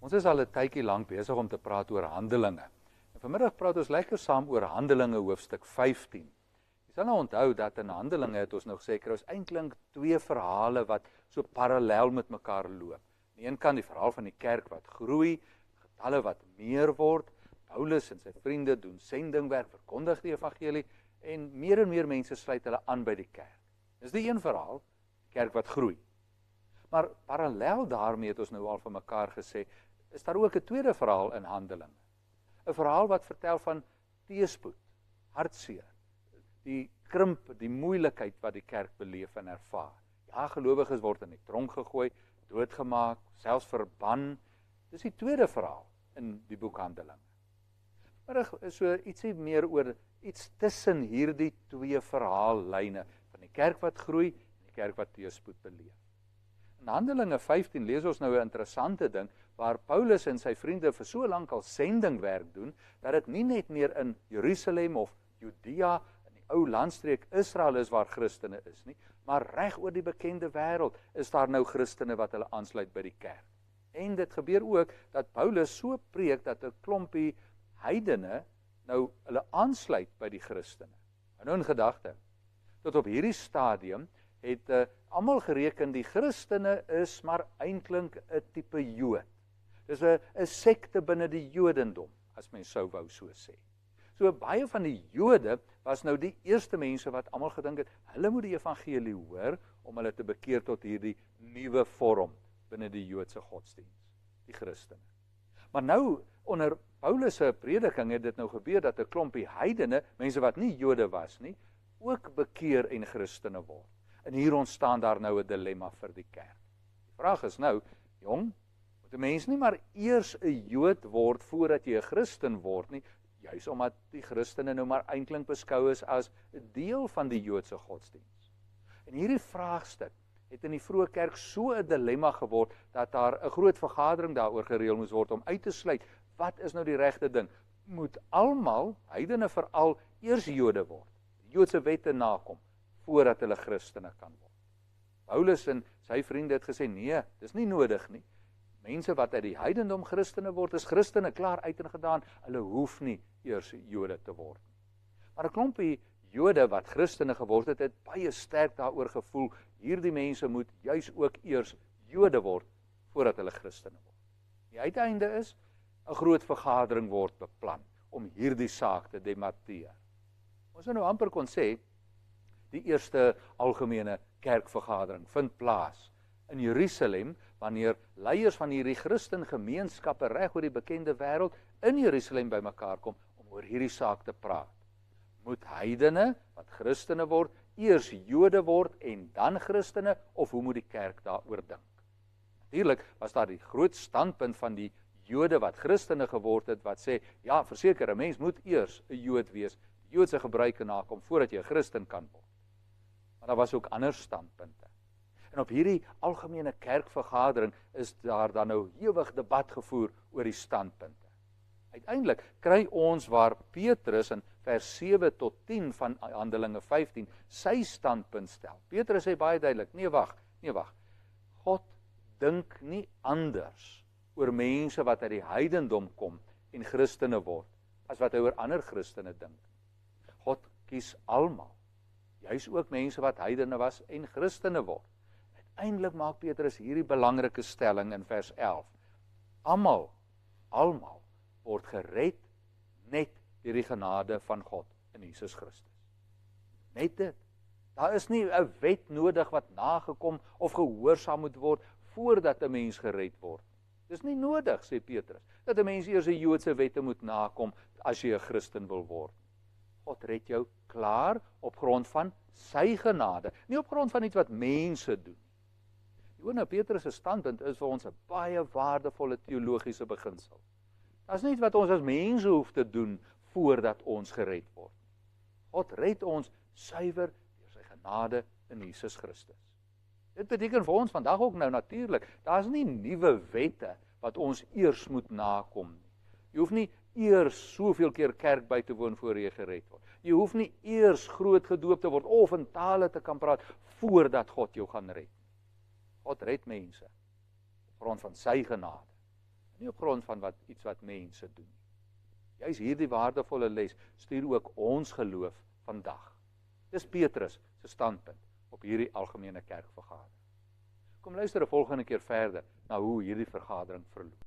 Ons is al 'n tydjie lank besig om te praat oor Handelinge. En vanmiddag praat ons lekker saam oor Handelinge hoofstuk 15. Jy sal nou onthou dat in Handelinge het ons nou gesê kry ons eintlik twee verhale wat so parallel met mekaar loop. Aan die een kant die verhaal van die kerk wat groei, getalle wat meer word, Paulus en sy vriende doen sendingwerk, verkondig die evangelie en meer mense sluit hulle aan by die kerk. Dis die een verhaal, die kerk wat groei. Maar parallel daarmee het ons nou al van mekaar gesê, is daar ook 'n tweede verhaal in Handelinge. 'n Verhaal wat vertel van teëspoed, hartseer, die krimp, die moeilikheid wat die kerk beleef en ervaar. Ja, gelowiges word in die tronk gegooi, doodgemaak, selfs verban. Dis die tweede verhaal in die boek Handelinge. Maar is so ietsie meer oor iets tussen hierdie twee verhaallyne van die kerk wat groei en die kerk wat teëspoed beleef. In Handelinge 15 lees ons nou 'n interessante ding waar Paulus en sy vriende vir so lank al sendingwerk doen dat dit nie net meer in Jerusalem of Judea in die ou landstreek Israel is waar Christene is nie, maar reg oor die bekende wêreld is daar nou Christene wat hulle aansluit by die kerk. En dit gebeur ook dat Paulus so preek dat 'n klompie heidene nou hulle aansluit by die Christene. En nou in gedagte, tot op hierdie stadium het almal gereken die Christene is maar eintlik 'n tipe Jood. Dis 'n sekte binne die Jodendom, as mens sou wou so sê. So baie van die Jode was nou die eerste mense wat almal gedink het, hulle moet die evangelie hoor om hulle te bekeer tot hierdie nuwe vorm binne die Joodse godsdiens, die Christene. Maar nou onder Paulus se prediking het dit nou gebeur dat 'n klompie heidene, mense wat nie Jode was nie, ook bekeer en Christene word. En hier ontstaan daar nou 'n dilemma vir die kerk. Die vraag is nou, jong, moet 'n mens nie maar eers 'n Jood word voordat jy 'n Christen word nie, juis omdat die Christene nou maar eintlik beskou is as 'n deel van die Joodse godsdiens. En hierdie vraagstuk het in die vroeë kerk so 'n dilemma geword dat daar 'n groot vergadering daaroor gereël moes word om uit te sluit, wat is nou die regte ding? Moet almal, heidene veral, eers Jode word, die Joodse wette nakom, voordat hulle Christene kan word. Paulus en sy vriende het gesê, nee, dis nie nodig nie. Mense wat uit die heidendom Christene word, is Christene klaar uit en gedaan, hulle hoef nie eers Jode te word. Maar 'n klompie Jode wat Christene geword het, het baie sterk daaroor gevoel, hierdie mense moet juis ook eers Jode word, voordat hulle Christene word. Die uiteinde is, 'n groot vergadering word beplan, om hierdie saak te debatteer. Ons sou nou amper kon sê, die eerste algemene kerkvergadering vind plaas in Jerusalem, wanneer leiers van hierdie Christen gemeenskappe reg oor die bekende wêreld in Jerusalem bymekaar kom om oor hierdie saak te praat. Moet heidene wat Christene word, eers Jode word en dan Christene, of hoe moet die kerk daaroor dink? Natuurlik was daar die groot standpunt van die Jode wat Christene geword het, wat sê, ja, verseker, 'n mens moet eers 'n Jood wees, die Joodse gebruike nakom, voordat jy 'n Christen kan word. Maar daar was ook ander standpunte. En op hierdie algemene kerkvergadering is daar dan nou ewig debat gevoer oor die standpunte. Uiteindelik kry ons waar Petrus in vers 7 tot 10 van Handelinge 15 sy standpunt stel. Petrus sê baie duidelik, nee wag. God dink nie anders oor mense wat uit die heidendom kom en Christene word, as wat hy oor ander Christene dink. God kies almal, juis ook mense wat heidene was en Christene word. Uiteindelik maak Petrus hierdie belangrike stelling in vers 11. Almal word gered net deur die genade van God in Jesus Christus. Net dit. Daar is nie 'n wet nodig wat nagekom of gehoorsaam moet word voordat 'n mens gered word. Dis nie nodig, sê Petrus, dat 'n mens eers die Joodse wette moet nakom as jy 'n Christen wil word. God red jou klaar op grond van sy genade, nie op grond van iets wat mense doen. Nou Petrus se standpunt is vir ons 'n baie waardevolle teologiese beginsel. Dit is nie iets wat ons as mense hoef te doen voordat ons gered word. God red ons suiwer deur sy genade in Jesus Christus. Dit beteken vir ons vandag ook nou natuurlik, daar is nie nuwe wette wat ons eers moet nakom nie. Jy hoef nie eers soveel keer kerk by te woon voor jy gered word. Jy hoef nie eers groot gedoop te word of in tale te kan praat voordat God jou gaan red. God red mense op grond van sy genade Nie op grond van iets wat mense doen. Juist hierdie waardevolle les stuur ook ons geloof vandag. Dis Petrus se standpunt op hierdie algemene kerkvergadering. Kom luister 'n volgende keer verder na hoe hierdie vergadering verloop.